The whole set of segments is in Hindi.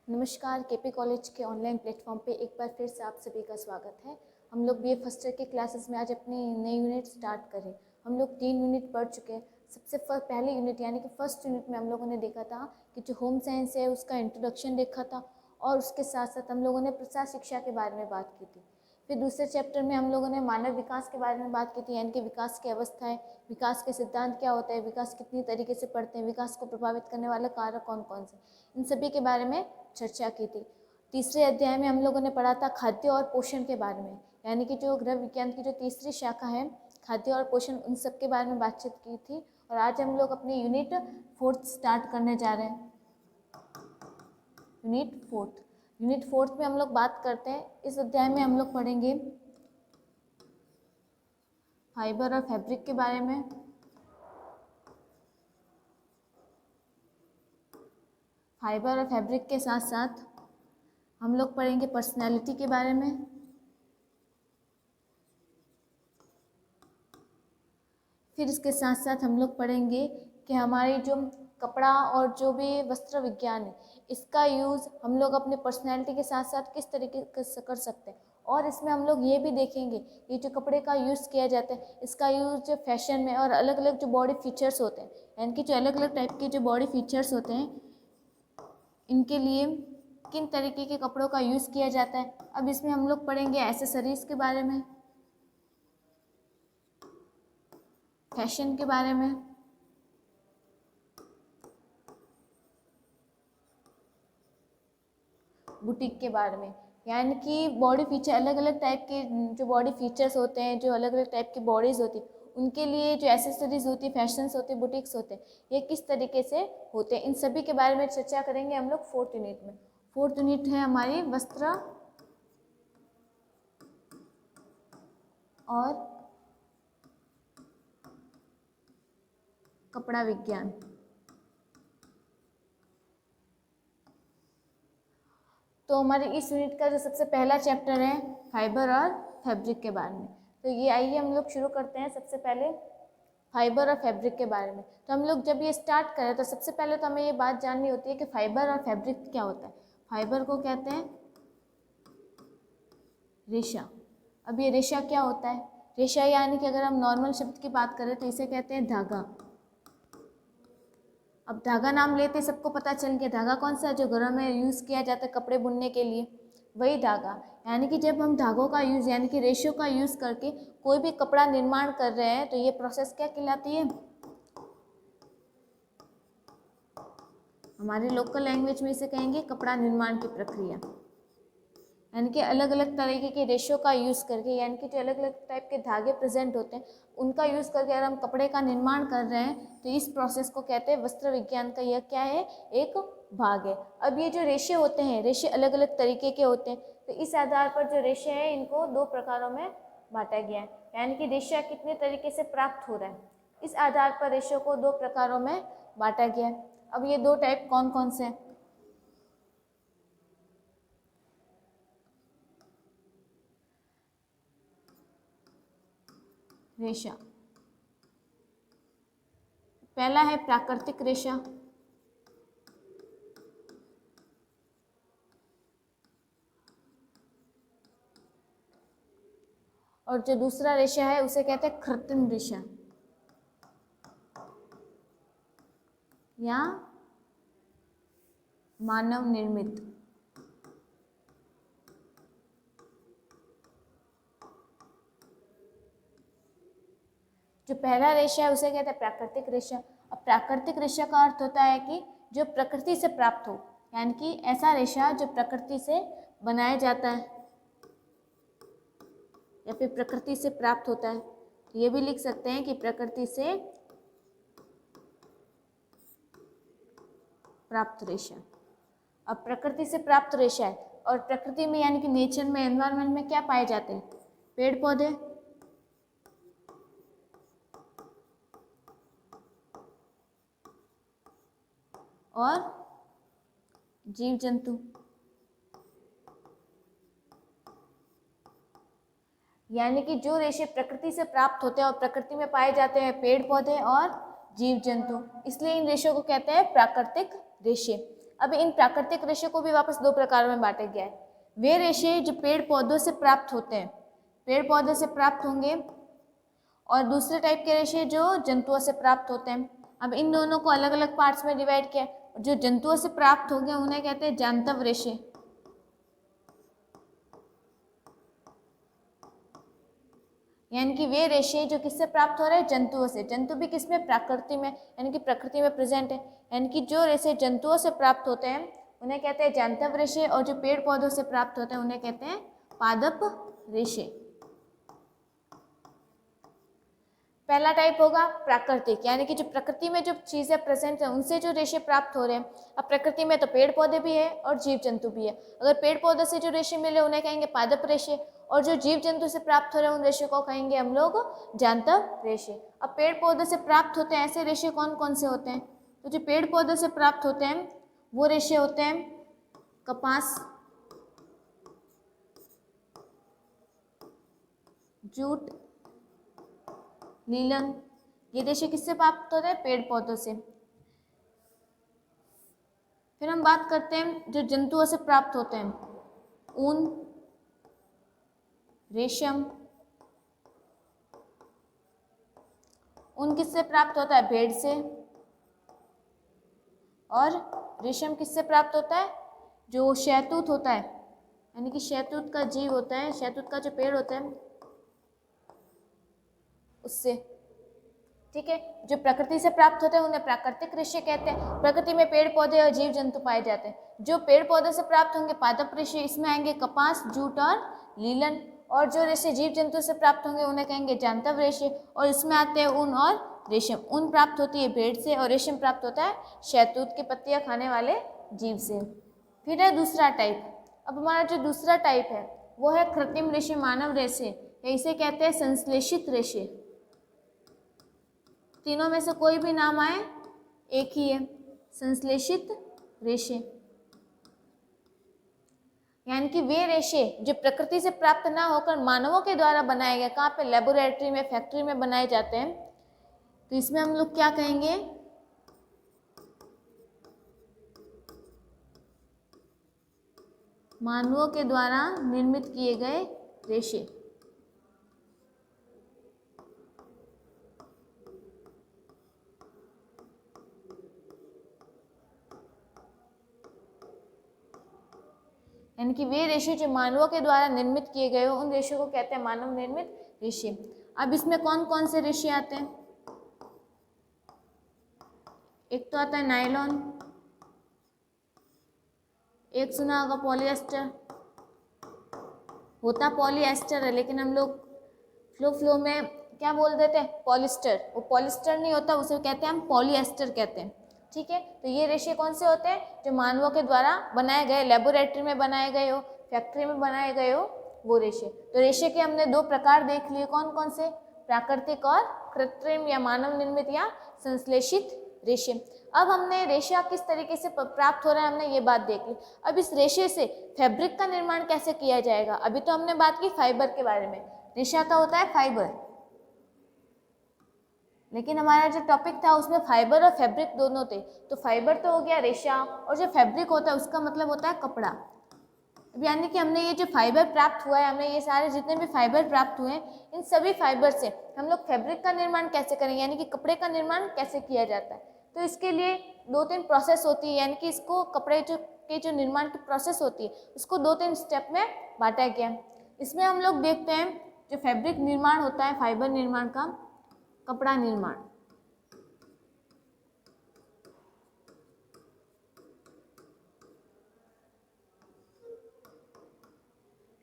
नमस्कार, केपी कॉलेज के ऑनलाइन प्लेटफॉर्म पे एक बार फिर से आप सभी का स्वागत है। हम लोग बीए फर्स्ट ईयर के क्लासेस में आज अपनी नई यूनिट स्टार्ट करें। हम लोग 3 यूनिट पढ़ चुके हैं। सबसे पहले यूनिट यानी कि फर्स्ट यूनिट में हम लोगों ने देखा था कि जो होम साइंस है उसका इंट्रोडक्शन देखा था और उसके साथ साथ हम लोगों ने प्रसार शिक्षा के बारे में बात की थी। फिर दूसरे चैप्टर में हम लोगों ने मानव विकास के बारे में बात की थी, यानी कि विकास की अवस्थाएं, विकास के सिद्धांत क्या होता है, विकास कितनी तरीके से पढ़ते हैं, विकास को प्रभावित करने वाले कारक कौन कौन से, इन सभी के बारे में चर्चा की थी। तीसरे अध्याय में हम लोगों ने पढ़ा था खाद्य और पोषण के बारे में, यानी कि जो गृह विज्ञान की जो तीसरी शाखा है खाद्य और पोषण, उन सब के बारे में बातचीत की थी। और आज हम लोग अपनी यूनिट 4 स्टार्ट करने जा रहे हैं। यूनिट फोर्थ में हम लोग बात करते हैं। इस अध्याय में हम लोग पढ़ेंगे फाइबर और फैब्रिक के बारे में, फाइबर और फैब्रिक के साथ साथ हम लोग पढ़ेंगे पर्सनैलिटी के बारे में, फिर इसके साथ साथ हम लोग पढ़ेंगे कि हमारी जो कपड़ा और जो भी वस्त्र विज्ञान है इसका यूज़ हम लोग अपने पर्सनैलिटी के साथ साथ किस तरीके से कर सकते हैं। और इसमें हम लोग ये भी देखेंगे ये जो कपड़े का यूज़ किया जाता है इसका यूज़ जो फैशन में और अलग अलग जो बॉडी फीचर्स होते हैं, यानी कि जो अलग अलग टाइप के जो बॉडी फीचर्स होते हैं इनके लिए किन तरीके के कपड़ों का यूज़ किया जाता है। अब इसमें हम लोग पढ़ेंगे एसेसरीज़ के बारे में, फैशन के बारे में, बुटीक के बारे में, यानी कि बॉडी फीचर, अलग अलग टाइप के जो बॉडी फीचर्स होते हैं, जो अलग अलग टाइप की बॉडीज़ होती हैं उनके लिए जो एसेसरीज होती है, फैशंस होते हैं, बुटीक्स होते हैं, ये किस तरीके से होते हैं, इन सभी के बारे में चर्चा करेंगे हम लोग 4th यूनिट में। 4th यूनिट है हमारी वस्त्र और कपड़ा विज्ञान। तो हमारे इस यूनिट का जो सबसे पहला चैप्टर है फाइबर और फैब्रिक के बारे में। तो ये आइए हम लोग शुरू करते हैं सबसे पहले फाइबर और फैब्रिक के बारे में। तो हम लोग जब ये स्टार्ट करें तो सबसे पहले तो हमें ये बात जाननी होती है कि फाइबर और फैब्रिक क्या होता है। फाइबर को कहते हैं रेशा। अब ये रेशा क्या होता है? रेशा यानी कि अगर हम नॉर्मल शब्द की बात करें तो इसे कहते हैं धागा। अब धागा नाम लेते सबको पता चल गया धागा कौन सा है, जो घरों में यूज़ किया जाता है कपड़े बुनने के लिए, वही धागा। यानी कि जब हम धागों का यूज़ यानी कि रेशो का यूज़ करके कोई भी कपड़ा निर्माण कर रहे हैं तो ये प्रोसेस क्या कहलाती है? हमारे लोकल लैंग्वेज में इसे कहेंगे कपड़ा निर्माण की प्रक्रिया। यानी कि अलग अलग तरीके के रेशो का यूज़ करके, यानी कि जो अलग अलग टाइप के धागे प्रेजेंट होते हैं उनका यूज़ करके अगर हम कपड़े का निर्माण कर रहे हैं तो इस प्रोसेस को कहते हैं वस्त्र विज्ञान का यह क्या है? एक भाग है। अब ये जो रेशे होते हैं, रेशे अलग अलग तरीके के होते हैं, तो इस आधार पर जो रेशे हैं इनको 2 प्रकारों में बांटा गया है। यानी कि रेशा कितने तरीके से प्राप्त हो रहा है, इस आधार पर रेशों को 2 प्रकारों में बांटा गया है। अब ये 2 टाइप कौन कौन से हैं? रेशा, पहला है प्राकृतिक रेशा, और जो दूसरा रेशा है उसे कहते हैं कृत्रिम रेशा या मानव निर्मित। जो पहला रेशा है उसे कहते हैं प्राकृतिक रेशा। अब प्राकृतिक रेशा का अर्थ होता है कि जो प्रकृति से प्राप्त हो, यानी कि ऐसा रेशा जो प्रकृति से बनाया जाता है या फिर प्रकृति से प्राप्त होता है। तो ये भी लिख सकते हैं कि प्रकृति से प्राप्त रेशा। अब प्रकृति से प्राप्त रेशा है और प्रकृति में यानी कि नेचर में, एनवायरनमेंट में क्या पाए जाते हैं? पेड़ पौधे और जीव जंतु। यानी कि जो रेशे प्रकृति से प्राप्त होते हैं और प्रकृति में पाए जाते हैं पेड़ पौधे और जीव जंतु, इसलिए इन रेशों को कहते हैं प्राकृतिक रेशे। अब इन प्राकृतिक रेशे को भी वापस दो प्रकारों में बांटा गया है। वे रेशे जो पेड़ पौधों से प्राप्त होते हैं, पेड़ पौधों से प्राप्त होंगे, और दूसरे टाइप के रेशे जो जंतुओं से प्राप्त होते हैं। अब इन दोनों को अलग अलग पार्ट्स में डिवाइड किया। जो जंतुओं से प्राप्त हो गए उन्हें कहते हैं जांतव रेशे, यानी कि वे रेशे जो किससे प्राप्त हो रहे हैं, जंतुओं से। जंतु भी किसमें, प्रकृति में, यानी कि प्रकृति में प्रेजेंट है। यानी कि जो रेशे जंतुओं से प्राप्त होते हैं उन्हें कहते हैं जांतव रेशे, और जो पेड़ पौधों से प्राप्त होते हैं उन्हें कहते हैं पादप रेशे। पहला टाइप होगा प्राकृतिक, यानी कि जो प्रकृति में जो चीज़ें प्रेजेंट है उनसे जो रेशे प्राप्त हो रहे हैं। अब प्रकृति में तो पेड़ पौधे भी है और जीव जंतु भी है। अगर पेड़ पौधे से जो रेशे मिले उन्हें कहेंगे पादप रेशे, और जो जीव जंतु से प्राप्त हो रहे हैं उन रेशे को कहेंगे हम लोग जांतव रेशे। अब पेड़ पौधे से प्राप्त होते हैं ऐसे रेशे कौन कौन से होते हैं, तो जो पेड़ पौधे से प्राप्त होते हैं वो रेशे होते हैं कपास, जूट, नीलन। ये रेशे किससे प्राप्त होते हैं, पेड़ पौधों से। फिर हम बात करते हैं जो जंतुओं से प्राप्त होते हैं, ऊन, रेशम। ऊन किससे प्राप्त होता है, भेड़ से। और रेशम किससे प्राप्त होता है, जो शहतूत होता है, यानी कि शहतूत का जीव होता है, शहतूत का जो पेड़ होता है उससे। ठीक है, जो प्रकृति से प्राप्त होते हैं उन्हें प्राकृतिक रेशे कहते हैं। प्रकृति में पेड़ पौधे और जीव जंतु पाए जाते हैं। जो पेड़ पौधे से प्राप्त होंगे पादप रेशे, इसमें आएंगे कपास, जूट और लीलन। और जो रेशे जीव जंतु से प्राप्त होंगे उन्हें कहेंगे जांतव रेशे, और इसमें आते हैं ऊन और रेशम। ऊन प्राप्त होती है भेड़ से, और रेशम प्राप्त होता है शहतूत की पत्तियां खाने वाले जीव से। फिर है दूसरा टाइप। अब हमारा जो दूसरा टाइप है वो है कृत्रिम रेशे, मानव रेशे, या इसे कहते हैं संश्लेषित रेशे। तीनों में से कोई भी नाम आए एक ही है, संश्लेषित रेशे। यानी कि वे रेशे जो प्रकृति से प्राप्त ना होकर मानवों के द्वारा बनाए गए, कहाँ पे, लेबोरेटरी में, फैक्ट्री में बनाए जाते हैं, तो इसमें हम लोग क्या कहेंगे, मानवों के द्वारा निर्मित किए गए रेशे। यानी कि वे रेशे जो मानवों के द्वारा निर्मित किए गए हो उन रेशे को कहते हैं मानव निर्मित रेशे। अब इसमें कौन कौन से रेशे आते हैं, एक तो आता है नायलॉन, एक सुना होगा पॉलिएस्टर। होता पॉलिएस्टर है लेकिन हम लोग फ्लो में क्या बोल देते हैं, पॉलिस्टर। वो पॉलिस्टर नहीं होता, उसे कहते हैं हम पॉलिएस्टर कहते हैं। ठीक है, तो ये रेशे कौन से होते हैं, जो मानवों के द्वारा बनाए गए, लेबोरेटरी में बनाए गए हो, फैक्ट्री में बनाए गए हो, वो रेशे। तो रेशे के हमने दो प्रकार देख लिए, कौन कौन से, प्राकृतिक और कृत्रिम या मानव निर्मित या संश्लेषित रेशे। अब हमने रेशा किस तरीके से प्राप्त हो रहा है हमने ये बात देख ली। अब इस रेशे से फैब्रिक का निर्माण कैसे किया जाएगा, अभी तो हमने बात की फाइबर के बारे में। रेशा का होता है फाइबर, लेकिन हमारा जो टॉपिक था उसमें फाइबर और फैब्रिक दोनों थे। तो फाइबर तो हो गया रेशा, और जो फैब्रिक होता है उसका मतलब होता है कपड़ा। अब यानी कि हमने ये जो फाइबर प्राप्त हुआ है, हमने ये सारे जितने भी फाइबर प्राप्त हुए हैं, इन सभी फाइबर से हम लोग फैब्रिक का निर्माण कैसे करेंगे, यानी कि कपड़े का निर्माण कैसे किया जाता है। तो इसके लिए 2-3 प्रोसेस होती है, यानी कि इसको कपड़े जो निर्माण की प्रोसेस होती है उसको 2-3 स्टेप में बांटा गया। इसमें हम लोग देखते हैं जो फैब्रिक निर्माण होता है, फाइबर निर्माण का, कपड़ा निर्माण।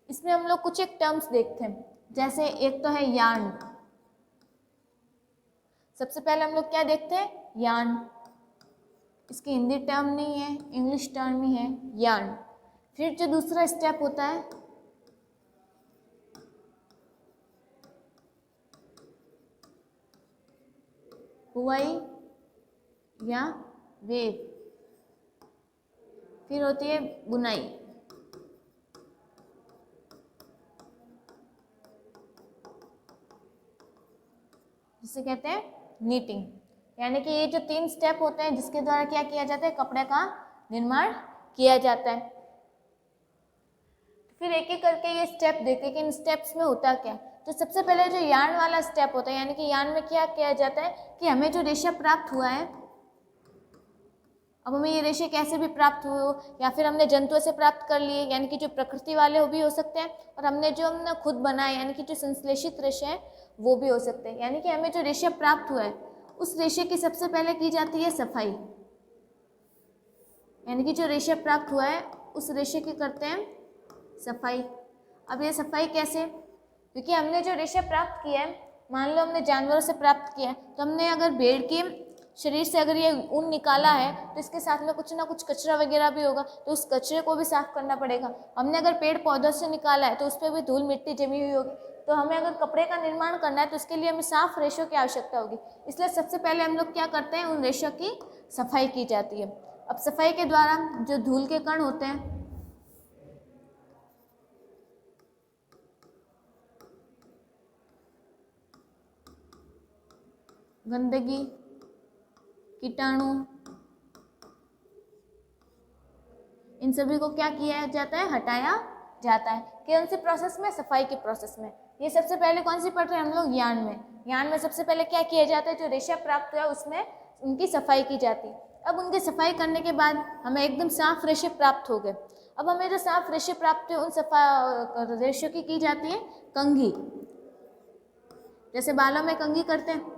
इसमें हम लोग कुछ एक टर्म्स देखते हैं, जैसे एक तो है यार्न। सबसे पहले हम लोग क्या देखते हैं, यार्न। इसकी हिंदी टर्म नहीं है, इंग्लिश टर्म ही है, यार्न। फिर जो दूसरा स्टेप होता है हुआई या वेव। फिर होती है बुनाई। जिसे कहते हैं नीटिंग। यानी कि ये जो 3 स्टेप होते हैं जिसके द्वारा क्या किया जाता है, कपड़े का निर्माण किया जाता है। फिर एक एक करके ये स्टेप देखते हैं कि इन स्टेप्स में होता क्या है। तो सबसे पहले जो यार्न वाला स्टेप होता है, यानी कि यार्न में क्या किया जाता है कि हमें जो रेशा प्राप्त हुआ है, अब हमें ये रेशे कैसे भी प्राप्त हुए हो या फिर हमने जंतुओं से प्राप्त कर लिए, यानी कि जो प्रकृति वाले वो भी हो सकते हैं, और हमने जो हमने खुद बनाए यानी कि जो संश्लेषित रेशे हैं वो भी हो सकते हैं। यानी कि हमें जो रेशा प्राप्त हुआ है उस रेशे की सबसे पहले की जाती है सफाई, यानी कि जो रेशा प्राप्त हुआ है उस रेशे की करते हैं सफाई। अब ये सफाई कैसे, क्योंकि हमने जो रेशा प्राप्त किया है, मान लो हमने जानवरों से प्राप्त किया है, तो हमने अगर भेड़ के शरीर से अगर ये ऊन निकाला है तो इसके साथ में कुछ ना कुछ कचरा वगैरह भी होगा, तो उस कचरे को भी साफ करना पड़ेगा। हमने अगर पेड़ पौधों से निकाला है तो उस पर भी धूल मिट्टी जमी हुई होगी, तो हमें अगर कपड़े का निर्माण करना है तो उसके लिए हमें साफ रेशों की आवश्यकता होगी। इसलिए सबसे पहले हम लोग क्या करते हैं, उन रेशों की सफाई की जाती है। अब सफाई के द्वारा जो धूल के कण होते हैं, गंदगी, कीटाणु, इन सभी को क्या किया जाता है, हटाया जाता है। कौन सी प्रोसेस में, सफाई की प्रोसेस में। ये सबसे पहले कौन सी पढ़ रहे हैं हम लोग, यार्न में। यार्न में सबसे पहले क्या किया जाता है, जो रेशा प्राप्त हुआ है उसमें उनकी सफाई की जाती है। अब उनकी सफाई करने के बाद हमें एकदम साफ रेशे प्राप्त हो गए। अब हमें जो साफ रेशे प्राप्त हुए उन रेशों की जाती है कंघी। जैसे बालों में कंघी करते हैं,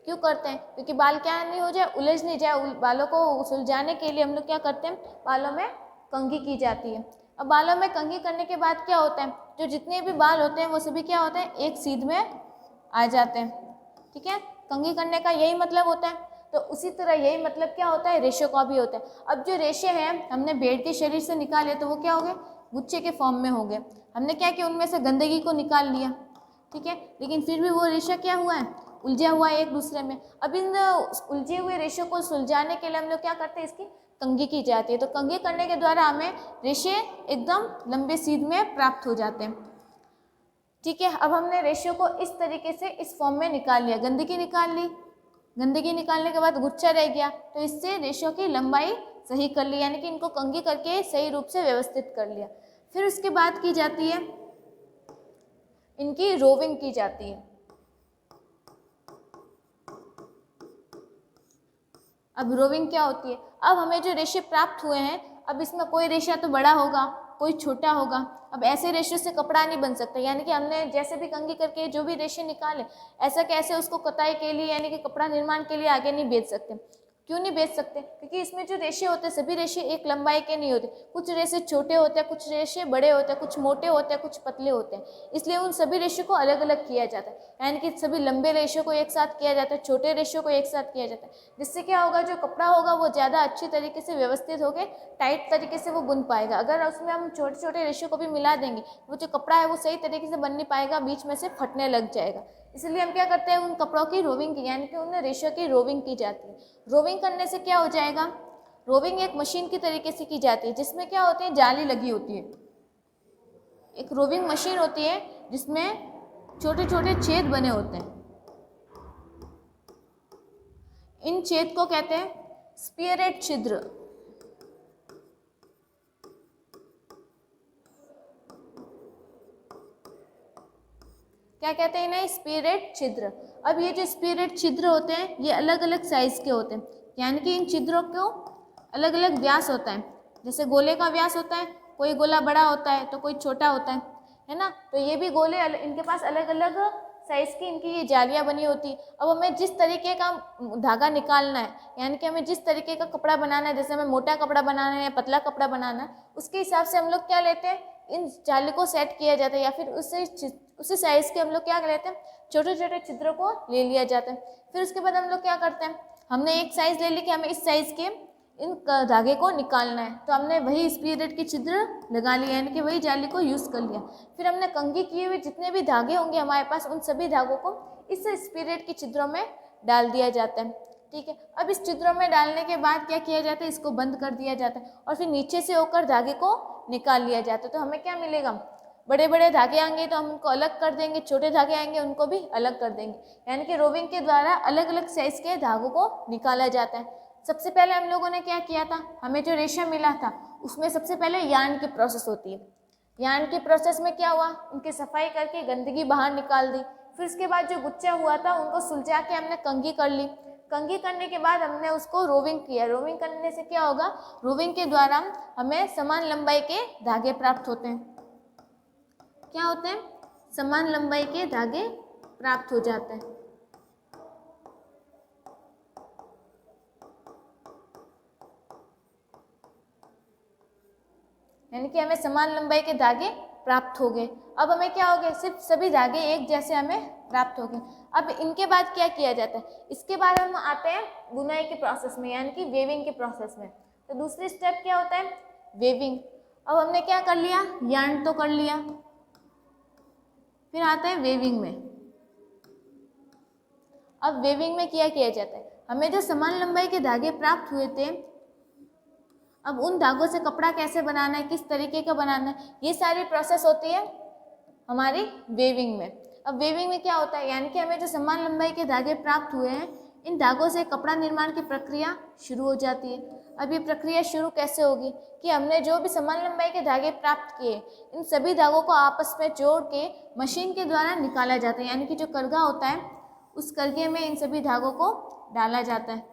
क्यों करते हैं, क्योंकि बाल क्या नहीं हो जाए, उलझ नहीं जाए। बालों को सुलझाने के लिए हम लोग क्या करते हैं, बालों में कंघी की जाती है। अब बालों में कंघी करने के बाद क्या होता है, जो जितने भी बाल होते हैं वो सभी क्या होते हैं, एक सीध में आ जाते हैं। ठीक है, कंघी करने का यही मतलब होता है। तो उसी तरह यही मतलब क्या होता है, रेशों का भी होता है। अब जो रेशे हैं हमने भेड़ के शरीर से निकाले तो वो क्या हो गए, गुच्छे के फॉर्म में हो गए। हमने क्या किया, उनमें से गंदगी को निकाल लिया। ठीक है, लेकिन फिर भी वो रेशा क्या हुआ है, उलझा हुआ है एक दूसरे में। अब इन उलझे हुए रेशों को सुलझाने के लिए हम लोग क्या करते हैं, इसकी कंघी की जाती है। तो कंघी करने के द्वारा हमें रेशे एकदम लंबे सीध में प्राप्त हो जाते हैं। ठीक है, अब हमने रेशों को इस तरीके से इस फॉर्म में निकाल लिया, गंदगी निकाल ली। गंदगी निकालने के बाद गुच्छा रह गया, तो इससे रेशों की लंबाई सही कर ली, यानी कि इनको कंघी करके सही रूप से व्यवस्थित कर लिया। फिर उसके बाद की जाती है इनकी रोविंग की जाती है। अब रोविंग क्या होती है, अब हमें जो रेशे प्राप्त हुए हैं, अब इसमें कोई रेशा तो बड़ा होगा, कोई छोटा होगा। अब ऐसे रेशे से कपड़ा नहीं बन सकता, यानी कि हमने जैसे भी कंघी करके जो भी रेशे निकाले, ऐसा कैसे उसको कताई के लिए यानी कि कपड़ा निर्माण के लिए आगे नहीं बेच सकते। क्यों नहीं बेच सकते, क्योंकि इसमें जो रेशे होते हैं सभी रेशे एक लंबाई के नहीं होते। कुछ रेशे छोटे होते हैं, कुछ रेशे बड़े होते हैं, कुछ मोटे होते हैं, कुछ पतले होते हैं। इसलिए उन सभी रेशों को अलग अलग किया जाता है, यानी कि सभी लंबे रेशों को एक साथ किया जाता है, छोटे रेशों को एक साथ किया जाता है। जिससे क्या होगा, जो कपड़ा होगा वो ज़्यादा अच्छी तरीके से व्यवस्थित होकर टाइट तरीके से वो बुन पाएगा। अगर उसमें हम छोटे छोटे रेशों को भी मिला देंगे, वो जो कपड़ा है वो सही तरीके से बन नहीं पाएगा, बीच में से फटने लग जाएगा। इसलिए हम क्या करते हैं, उन कपड़ों की रोविंग की, यानी कि उन रेशों की रोविंग की जाती है। रोविंग करने से क्या हो जाएगा, रोविंग एक मशीन की तरीके से की जाती है, जिसमें क्या होती है, जाली लगी होती है। एक रोविंग मशीन होती है जिसमें छोटे छोटे छेद बने होते हैं। इन छेद को कहते हैं स्पियरेट छिद्र। क्या कहते हैं इन्हें, स्पियरेट छिद्र। अब ये जो स्पियरेट छिद्र होते हैं ये अलग अलग साइज के होते हैं, यानी कि इन छिद्रों को अलग अलग व्यास होता है। जैसे गोले का व्यास होता है, कोई गोला बड़ा होता है तो कोई छोटा होता है ना। तो ये भी गोले इनके पास अलग अलग साइज़ की इनकी ये जालियाँ बनी होती। अब हमें जिस तरीके का धागा निकालना है, यानी कि हमें जिस तरीके का कपड़ा बनाना है, जैसे हमें मोटा कपड़ा बनाना है या पतला कपड़ा बनाना है, उसके हिसाब से हम लोग क्या लेते हैं, इन जाली को सेट किया जाता है, या फिर उसी साइज़ के हम लोग क्या लेते हैं, छोटे छोटे छिद्रों को ले लिया जाता है। फिर उसके बाद हम लोग क्या करते हैं, हमने एक साइज़ ले ली कि हमें इस साइज़ के इन धागे को निकालना है, तो हमने वही स्पियरेट की छिद्र लगा लिया, यानी कि वही जाली को यूज़ कर लिया। फिर हमने कंघी किए हुए जितने भी धागे होंगे हमारे पास, उन सभी धागों को इस स्पियरेट की छिद्रों में डाल दिया जाता है। ठीक है, अब इस छिद्रों में डालने के बाद क्या किया जाता है, इसको बंद कर दिया जाता है और फिर नीचे से होकर धागे को निकाल लिया जाता है। तो हमें क्या मिलेगा, बड़े बड़े धागे आएंगे तो हम उनको अलग कर देंगे, छोटे धागे आएंगे उनको भी अलग कर देंगे। यानी कि रोविंग के द्वारा अलग अलग साइज़ के धागों को निकाला जाता है। सबसे पहले हम लोगों ने क्या किया था, हमें जो रेशम मिला था उसमें सबसे पहले यार्न की प्रोसेस होती है। यार्न की प्रोसेस में क्या हुआ, उनकी सफाई करके गंदगी बाहर निकाल दी। फिर उसके बाद जो गुच्छा हुआ था उनको सुलझा के हमने कंघी कर ली। कंघी करने के बाद हमने उसको रोविंग किया। रोविंग करने से क्या होगा, रोविंग के द्वारा हमें समान लंबाई के धागे प्राप्त होते हैं। क्या होते हैं, समान लंबाई के धागे प्राप्त हो जाते हैं। यानी कि हमें समान लंबाई के धागे प्राप्त हो गए। अब हमें क्या हो गया, सिर्फ सभी धागे एक जैसे हमें प्राप्त हो गए। अब इनके बाद क्या किया जाता है, इसके बाद हम आते हैं बुनाई के प्रोसेस में, यानी कि वेविंग के प्रोसेस में। तो दूसरी स्टेप क्या होता है, वेविंग। अब हमने क्या कर लिया, यार्न तो कर लिया, फिर आता है वेविंग में। अब वेविंग में क्या किया जाता है, हमें जो समान लंबाई के धागे प्राप्त हुए थे, अब उन धागों से कपड़ा कैसे बनाना है, किस तरीके का बनाना है, ये सारी प्रोसेस होती है हमारी वेविंग में। अब वेविंग में क्या होता है, यानी कि हमें जो समान लंबाई के धागे प्राप्त हुए हैं, इन धागों से कपड़ा निर्माण की प्रक्रिया शुरू हो जाती है। अब ये प्रक्रिया शुरू कैसे होगी कि हमने जो भी समान लंबाई के धागे प्राप्त किए, इन सभी धागों को आपस में जोड़ के मशीन के द्वारा निकाला जाता है। यानी कि जो करघा होता है, उस करघे में इन सभी धागों को डाला जाता है।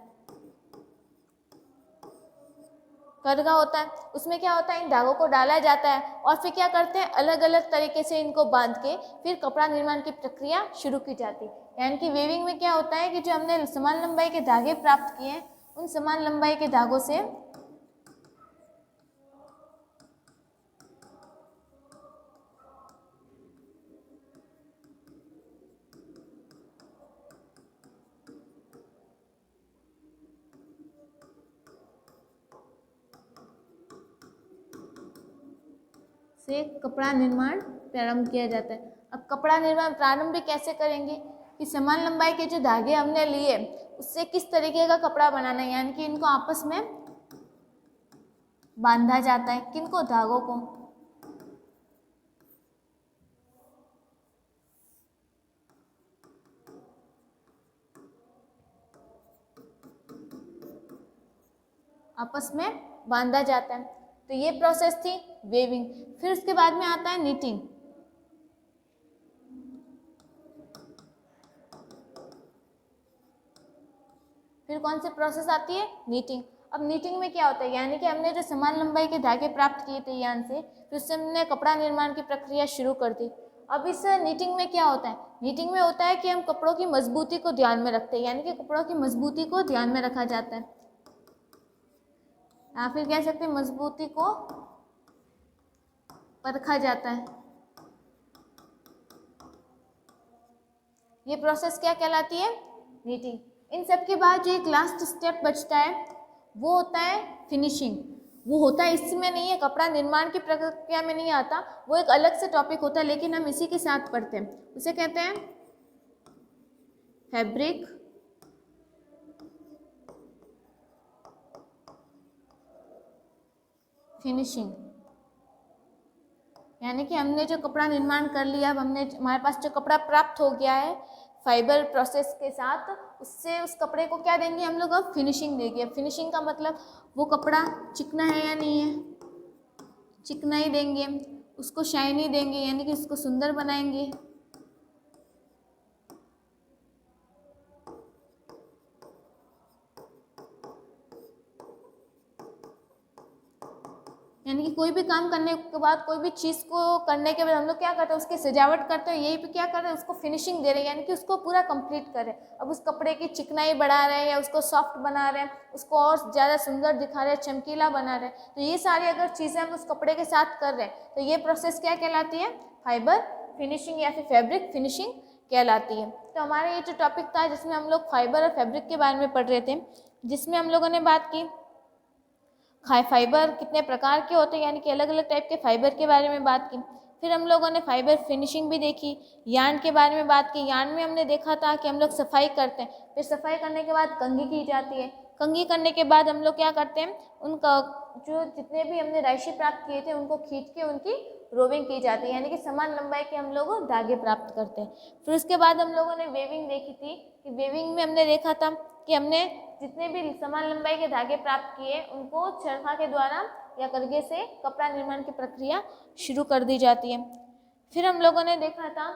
करघा होता है, उसमें क्या होता है, इन धागों को डाला जाता है और फिर क्या करते हैं, अलग अलग तरीके से इनको बांध के फिर कपड़ा निर्माण की प्रक्रिया शुरू की जाती है। यानी कि वेविंग में क्या होता है कि जो हमने समान लंबाई के धागे प्राप्त किए हैं, उन समान लंबाई के धागों से कपड़ा निर्माण प्रारंभ किया जाता है। अब कपड़ा निर्माण प्रारंभ भी कैसे करेंगे कि समान लंबाई के जो धागे हमने लिए उससे किस तरीके का कपड़ा बनाना है, यानी कि इनको आपस में बांधा जाता है। किनको, धागों को। आपस में बांधा जाता है। तो ये प्रोसेस थी वेविंग। फिर उसके बाद में आता है नीटिंग। फिर कौन सी प्रोसेस आती है, नीटिंग। अब नीटिंग में क्या होता है, यानी कि हमने जो समान लंबाई के धागे प्राप्त किए थे यान से, फिर उससे हमने कपड़ा निर्माण की प्रक्रिया शुरू कर दी। अब इस नीटिंग में क्या होता है, नीटिंग में होता है कि हम कपड़ों की मजबूती को ध्यान में रखते हैं, यानी कि कपड़ों की मजबूती को ध्यान में रखा जाता है, या फिर कह सकते हैं मजबूती को परखा जाता है। ये प्रोसेस क्या कहलाती है, नीटिंग। इन सब के बाद जो एक लास्ट स्टेप बचता है वो होता है फिनिशिंग। वो होता है इसमें नहीं है, कपड़ा निर्माण की प्रक्रिया में नहीं आता, वो एक अलग से टॉपिक होता है, लेकिन हम इसी के साथ पढ़ते हैं। उसे कहते हैं फैब्रिक फिनिशिंग। यानी कि हमने जो कपड़ा निर्माण कर लिया, अब हमारे पास जो कपड़ा प्राप्त हो गया है फाइबर प्रोसेस के साथ, उससे उस कपड़े को क्या देंगे हम लोग, अब फिनिशिंग देंगे। अब फिनिशिंग का मतलब वो कपड़ा चिकना है या नहीं है, चिकना ही देंगे, उसको शाइनी देंगे, यानी कि उसको सुंदर बनाएंगे। यानी कि कोई भी काम करने के बाद, कोई भी चीज़ को करने के बाद हम लोग क्या करते हैं, उसकी सजावट करते हैं। यही पे क्या कर रहे हैं, उसको फिनिशिंग दे रहे हैं, यानी कि उसको पूरा कंप्लीट कर रहे हैं। अब उस कपड़े की चिकनाई बढ़ा रहे हैं या उसको सॉफ्ट बना रहे हैं, उसको और ज़्यादा सुंदर दिखा रहे हैं, चमकीला बना रहे हैं। तो ये सारी अगर चीज़ें हम उस कपड़े के साथ कर रहे हैं तो ये प्रोसेस क्या कहलाती है, फाइबर फिनिशिंग या फिर फैब्रिक फिनिशिंग कहलाती है। तो हमारा ये जो टॉपिक था जिसमें हम लोग फाइबर और फैब्रिक के बारे में पढ़ रहे थे, जिसमें हम लोगों ने बात की फाइबर कितने प्रकार के होते हैं, यानी कि अलग अलग टाइप के फाइबर के बारे में बात की। फिर हम लोगों ने फाइबर फिनिशिंग भी देखी, यार्न के बारे में बात की। यार्न में हमने देखा था कि हम लोग सफाई करते हैं, फिर सफाई करने के बाद कंघी की जाती है। कंघी करने के बाद हम लोग क्या करते हैं, उनका जो जितने भी हमने राशि प्राप्त किए थे उनको खींच के उनकी रोविंग की जाती है, यानी कि समान लंबाई के हम लोग धागे प्राप्त करते हैं। फिर उसके बाद हम लोगों ने वेविंग देखी थी कि वेविंग में हमने देखा था कि हमने जितने भी समान लंबाई के धागे प्राप्त किए उनको चरखा के द्वारा या करघे से कपड़ा निर्माण की प्रक्रिया शुरू कर दी जाती है। फिर हम लोगों ने देखा था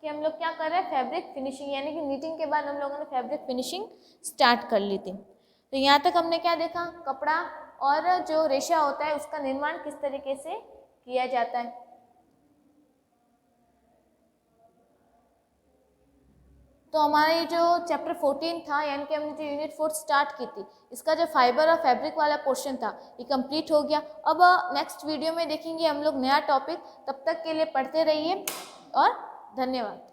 कि हम लोग क्या कर रहे हैं, फैब्रिक फिनिशिंग, यानी कि नीटिंग के बाद हम लोगों ने फैब्रिक फिनिशिंग स्टार्ट कर ली थी। तो यहाँ तक हमने क्या देखा, कपड़ा और जो रेशा होता है उसका निर्माण किस तरीके से किया जाता है। तो हमारा ये जो चैप्टर 14 था, यानी कि हमने जो यूनिट 4 स्टार्ट की थी, इसका जो फाइबर और फैब्रिक वाला पोर्शन था ये कंप्लीट हो गया। अब नेक्स्ट वीडियो में देखेंगे हम लोग नया टॉपिक। तब तक के लिए पढ़ते रहिए और धन्यवाद।